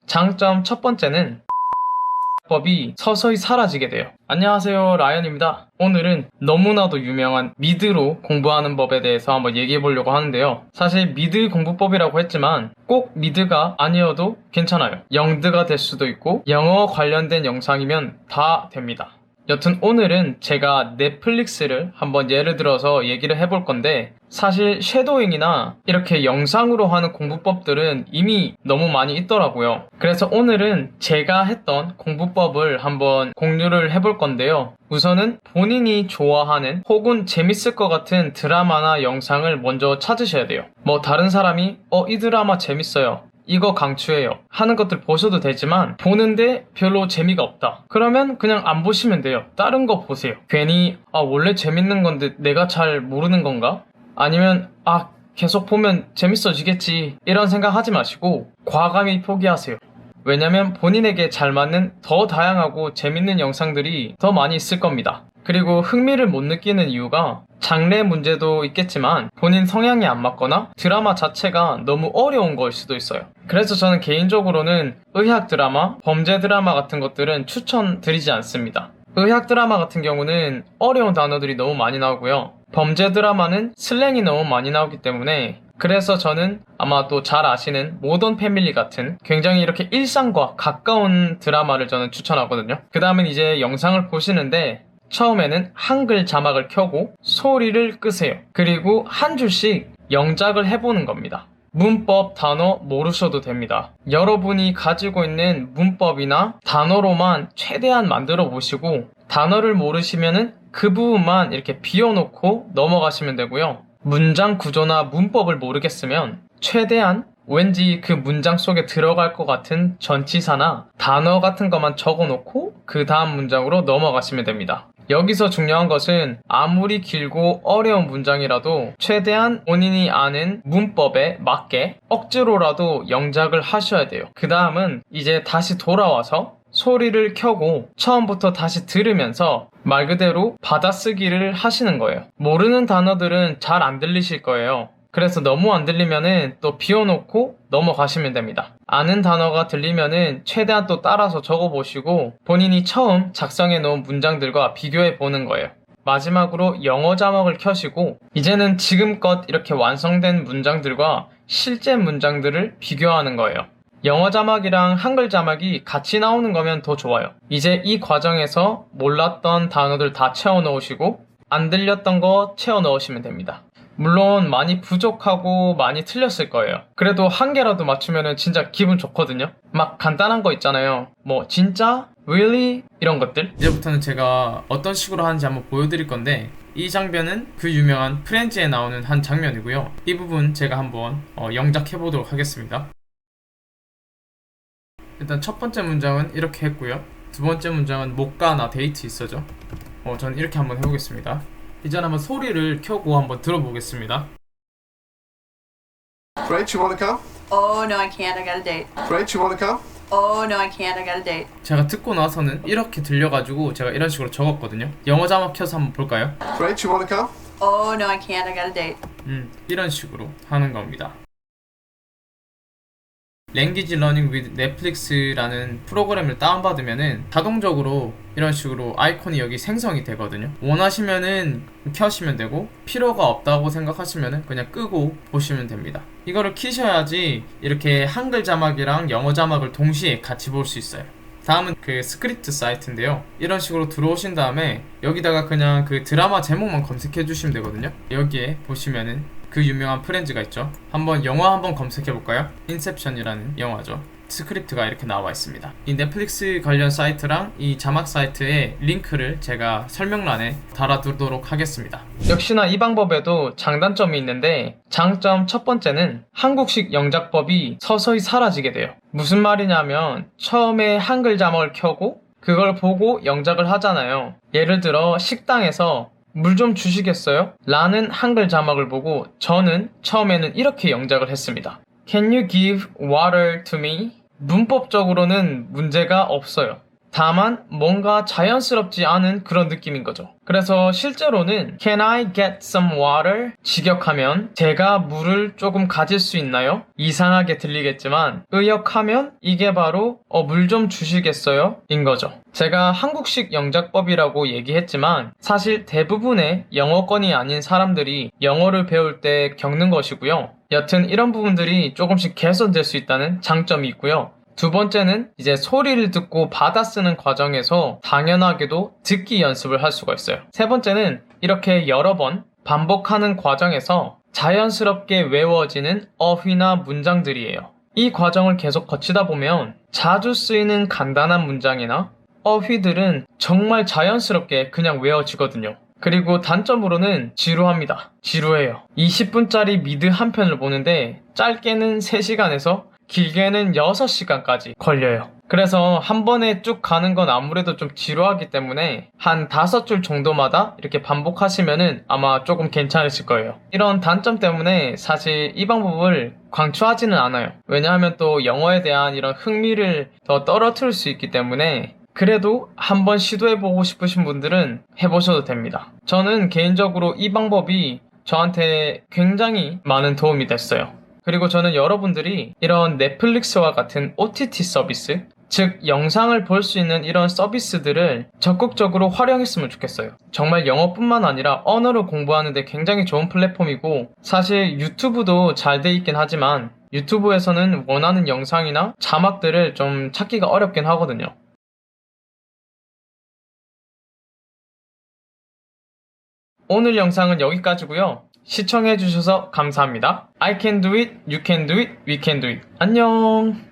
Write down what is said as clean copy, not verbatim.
장점 첫 번째는 법이 서서히 사라지게 돼요. 안녕하세요, 라이언입니다. 오늘은 너무나도 유명한 미드로 공부하는 법에 대해서 한번 얘기해 보려고 하는데요. 사실 미드 공부법이라고 했지만 꼭 미드가 아니어도 괜찮아요. 영드가 될 수도 있고 영어 관련된 영상이면 다 됩니다. 여튼 오늘은 제가 넷플릭스를 한번 예를 들어서 얘기를 해볼 건데, 사실 섀도잉이나 이렇게 영상으로 하는 공부법들은 이미 너무 많이 있더라고요. 그래서 오늘은 제가 했던 공부법을 한번 공유를 해볼 건데요. 우선은 본인이 좋아하는 혹은 재밌을 것 같은 드라마나 영상을 먼저 찾으셔야 돼요. 뭐 다른 사람이 이 드라마 재밌어요, 이거 강추해요 하는 것들 보셔도 되지만, 보는데 별로 재미가 없다 그러면 그냥 안 보시면 돼요. 다른 거 보세요. 괜히 원래 재밌는 건데 내가 잘 모르는 건가? 아니면 계속 보면 재밌어지겠지 이런 생각 하지 마시고 과감히 포기하세요. 왜냐면 본인에게 잘 맞는 더 다양하고 재밌는 영상들이 더 많이 있을 겁니다. 그리고 흥미를 못 느끼는 이유가 장르 문제도 있겠지만 본인 성향이 안 맞거나 드라마 자체가 너무 어려운 거일 수도 있어요. 그래서 저는 개인적으로는 의학 드라마, 범죄 드라마 같은 것들은 추천드리지 않습니다. 의학 드라마 같은 경우는 어려운 단어들이 너무 많이 나오고요. 범죄 드라마는 슬랭이 너무 많이 나오기 때문에, 그래서 저는 아마 또 잘 아시는 모던 패밀리 같은 굉장히 이렇게 일상과 가까운 드라마를 저는 추천하거든요. 그 다음엔 이제 영상을 보시는데 처음에는 한글 자막을 켜고 소리를 끄세요. 그리고 한 줄씩 영작을 해보는 겁니다. 문법, 단어 모르셔도 됩니다. 여러분이 가지고 있는 문법이나 단어로만 최대한 만들어 보시고, 단어를 모르시면은 그 부분만 이렇게 비워놓고 넘어가시면 되고요. 문장 구조나 문법을 모르겠으면 최대한 왠지 그 문장 속에 들어갈 것 같은 전치사나 단어 같은 것만 적어놓고 그 다음 문장으로 넘어가시면 됩니다. 여기서 중요한 것은 아무리 길고 어려운 문장이라도 최대한 본인이 아는 문법에 맞게 억지로라도 영작을 하셔야 돼요. 그 다음은 이제 다시 돌아와서 소리를 켜고 처음부터 다시 들으면서 말 그대로 받아쓰기를 하시는 거예요. 모르는 단어들은 잘 안 들리실 거예요. 그래서 너무 안 들리면은 또 비워놓고 넘어가시면 됩니다. 아는 단어가 들리면은 최대한 또 따라서 적어보시고 본인이 처음 작성해 놓은 문장들과 비교해 보는 거예요. 마지막으로 영어 자막을 켜시고 이제는 지금껏 이렇게 완성된 문장들과 실제 문장들을 비교하는 거예요. 영어 자막이랑 한글 자막이 같이 나오는 거면 더 좋아요. 이제 이 과정에서 몰랐던 단어들 다 채워 넣으시고 안 들렸던 거 채워 넣으시면 됩니다. 물론 많이 부족하고 많이 틀렸을 거예요. 그래도 한 개라도 맞추면 진짜 기분 좋거든요. 막 간단한 거 있잖아요. 뭐 진짜? Really? 이런 것들. 이제부터는 제가 어떤 식으로 하는지 한번 보여드릴 건데, 이 장면은 그 유명한 프렌즈에 나오는 한 장면이고요. 이 부분 제가 한번 영작해 보도록 하겠습니다. 일단 첫 번째 문장은 이렇게 했고요. 두 번째 문장은 못 가, 나 데이트 있어죠. 저는 이렇게 한번 해보겠습니다. 이제 한번 소리를 켜고 한번 들어보겠습니다. Rach, you wanna come? Oh, no, I can't. I got a date. Rach, you wanna come? Oh, no, I can't. I got a date. 제가 듣고 나서는 이렇게 들려가지고 제가 이런 식으로 적었거든요. 영어 자막 켜서 한번 볼까요? Rach, you wanna come? Oh, no, I can't. I got a date. 이런 식으로 하는 겁니다. 랭귀지 러닝 위드 넷플릭스라는 프로그램을 다운받으면은 자동적으로 이런 식으로 아이콘이 여기 생성이 되거든요. 원하시면은 켜시면 되고, 필요가 없다고 생각하시면은 그냥 끄고 보시면 됩니다. 이거를 키셔야지 이렇게 한글 자막이랑 영어 자막을 동시에 같이 볼 수 있어요. 다음은 그 스크립트 사이트인데요. 이런 식으로 들어오신 다음에 여기다가 그냥 그 드라마 제목만 검색해 주시면 되거든요. 여기에 보시면은 그 유명한 프렌즈가 있죠. 한번 영화 한번 검색해 볼까요? 인셉션이라는 영화죠. 스크립트가 이렇게 나와 있습니다. 이 넷플릭스 관련 사이트랑 이 자막 사이트의 링크를 제가 설명란에 달아두도록 하겠습니다. 역시나 이 방법에도 장단점이 있는데, 장점 첫 번째는 한국식 영작법이 서서히 사라지게 돼요. 무슨 말이냐면 처음에 한글 자막을 켜고 그걸 보고 영작을 하잖아요. 예를 들어 식당에서 물 좀 주시겠어요? 라는 한글 자막을 보고 저는 처음에는 이렇게 영작을 했습니다. Can you give water to me? 문법적으로는 문제가 없어요. 다만 뭔가 자연스럽지 않은 그런 느낌인 거죠. 그래서 실제로는 Can I get some water? 직역하면 제가 물을 조금 가질 수 있나요? 이상하게 들리겠지만 의역하면 이게 바로 물 좀 주시겠어요? 인 거죠. 제가 한국식 영작법이라고 얘기했지만 사실 대부분의 영어권이 아닌 사람들이 영어를 배울 때 겪는 것이고요. 여튼 이런 부분들이 조금씩 개선될 수 있다는 장점이 있고요. 두 번째는 이제 소리를 듣고 받아쓰는 과정에서 당연하게도 듣기 연습을 할 수가 있어요. 세 번째는 이렇게 여러 번 반복하는 과정에서 자연스럽게 외워지는 어휘나 문장들이에요. 이 과정을 계속 거치다 보면 자주 쓰이는 간단한 문장이나 어휘들은 정말 자연스럽게 그냥 외워지거든요. 그리고 단점으로는 지루합니다. 지루해요. 20분짜리 미드 한 편을 보는데 짧게는 3시간에서 길게는 6시간까지 걸려요. 그래서 한 번에 쭉 가는 건 아무래도 좀 지루하기 때문에 한 5줄 정도마다 이렇게 반복하시면은 아마 조금 괜찮으실 거예요. 이런 단점 때문에 사실 이 방법을 강추하지는 않아요. 왜냐하면 또 영어에 대한 이런 흥미를 더 떨어뜨릴 수 있기 때문에 그래도 한번 시도해보고 싶으신 분들은 해보셔도 됩니다. 저는 개인적으로 이 방법이 저한테 굉장히 많은 도움이 됐어요. 그리고 저는 여러분들이 이런 넷플릭스와 같은 OTT 서비스, 즉 영상을 볼 수 있는 이런 서비스들을 적극적으로 활용했으면 좋겠어요. 정말 영어뿐만 아니라 언어를 공부하는 데 굉장히 좋은 플랫폼이고 사실 유튜브도 잘 돼 있긴 하지만 유튜브에서는 원하는 영상이나 자막들을 좀 찾기가 어렵긴 하거든요. 오늘 영상은 여기까지고요. 시청해주셔서 감사합니다. I can do it, you can do it, we can do it. 안녕!